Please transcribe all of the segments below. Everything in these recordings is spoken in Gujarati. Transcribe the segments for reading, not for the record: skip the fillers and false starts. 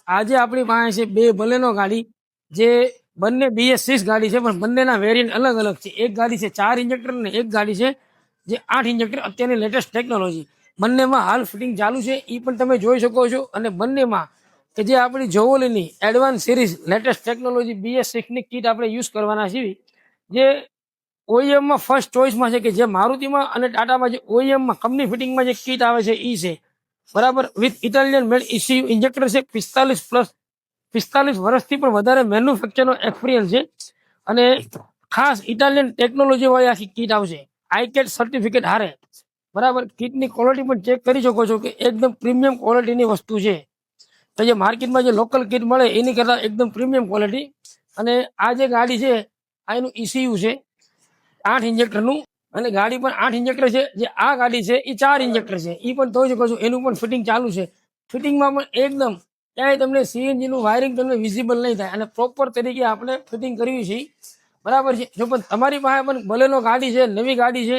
આજે આપણી પાસે છે બે બલેનો ગાડી, જે બંને BS6 ગાડી છે, પણ બંનેના વેરિયન્ટ અલગ અલગ છે. એક ગાડી છે 4 ઇન્જેક્ટર અને એક ગાડી છે જે 8 ઇન્જેક્ટર, અત્યારની લેટેસ્ટ ટેકનોલોજી. બંનેમાં હાલ ફિટિંગ ચાલુ છે, એ પણ તમે જોઈ શકો છો. અને બંનેમાં કે જે આપણી જોવોલીની એડવાન્સ સિરીઝ લેટેસ્ટ ટેકનોલોજી BS6ની કીટ આપણે યુઝ કરવાના છીએ, જે OEMમાં ફર્સ્ટ ચોઇસમાં છે, કે જે મારુતિમાં અને ટાટામાં જે OEMમાં કંપની ફિટિંગમાં જે કીટ આવે છે એ છે, બરાબર. With Italian made ECU injector છે. 45 વર્ષથી પણ વધારે મેન્યુફેક્ચરનો એક્સપિરિયન્સ છે. અને ખાસ ઇટાલિયન ટેકનોલોજી વાળી આખી કીટ આવશે, આઈકેટ સર્ટિફિકેટ હારે, બરાબર. કીટની ક્વોલિટી પણ ચેક કરી શકો છો કે એકદમ પ્રીમિયમ ક્વોલિટીની વસ્તુ છે. તો જે માર્કેટમાં જે લોકલ કીટ મળે એની કરતાં એકદમ પ્રીમિયમ ક્વોલિટી. અને આ જે ગાડી છે આ એનું ECU છે 8 ઇન્જેક્ટરનું, અને ગાડી પણ 8 ઇન્જેક્ટર છે. જે આ ગાડી છે એ 4 ઇન્જેક્ટર છે, એ પણ જોઈ શકો છો. એનું પણ ફિટિંગ ચાલુ છે. ફિટિંગમાં પણ એકદમ ક્યાંય તમને CNG નું વાયરિંગ તમને વિઝિબલ નહીં થાય, અને પ્રોપર તરીકે આપણે ફિટિંગ કરવી છે, બરાબર છે. જો પણ તમારી પાસે પણ બલેનો ગાડી છે, નવી ગાડી છે,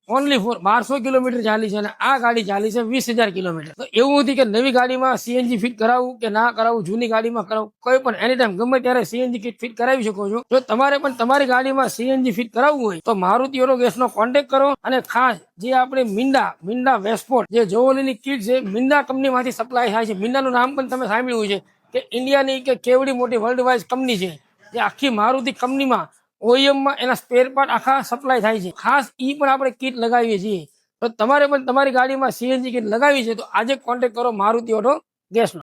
ઓનલી ફોર 1200 કિલોમીટર ચાલી છે, અને આ ગાડી ચાલી છે 20,000 કિલોમીટર. તો એવું નથી કે નવી ગાડીમાં CNG ફિટ કરાવવું કે ના કરાવવું, જૂની ગાડીમાં કરાવવું, કોઈ પણ એની ટાઈમ ગમે ત્યારે CNG કીટ ફિટ કરાવી શકો છો. જો તમારે પણ તમારી ગાડીમાં CNG ફિટ કરાવવું હોય તો મારુતિ ઓટો ગેસનો કોન્ટેક્ટ કરો. અને ખાસ જે આપણે મિન્ડા વેસ્પોર્ટ જે જોવોલીની કીટ છે, મિન્ડા કંપનીમાંથી સપ્લાય થાય છે. મિન્ડાનું નામ પણ તમે સાંભળ્યું છે કે ઇન્ડિયાની કે કેવડી મોટી વર્લ્ડ વાઇઝ કંપની છે, જે આખી મારુતિ કંપનીમાં OEMમાં એના સ્પેર પાર્ટ આખા સપ્લાય થાય છે. ખાસ ઈ પણ આપણે કીટ લગાવીએ છીએ. તો તમારે પણ તમારી ગાડીમાં CNG કીટ લગાવી છે તો આજે કોન્ટેક્ટ કરો મારુતિ ઓટો ગેસનો.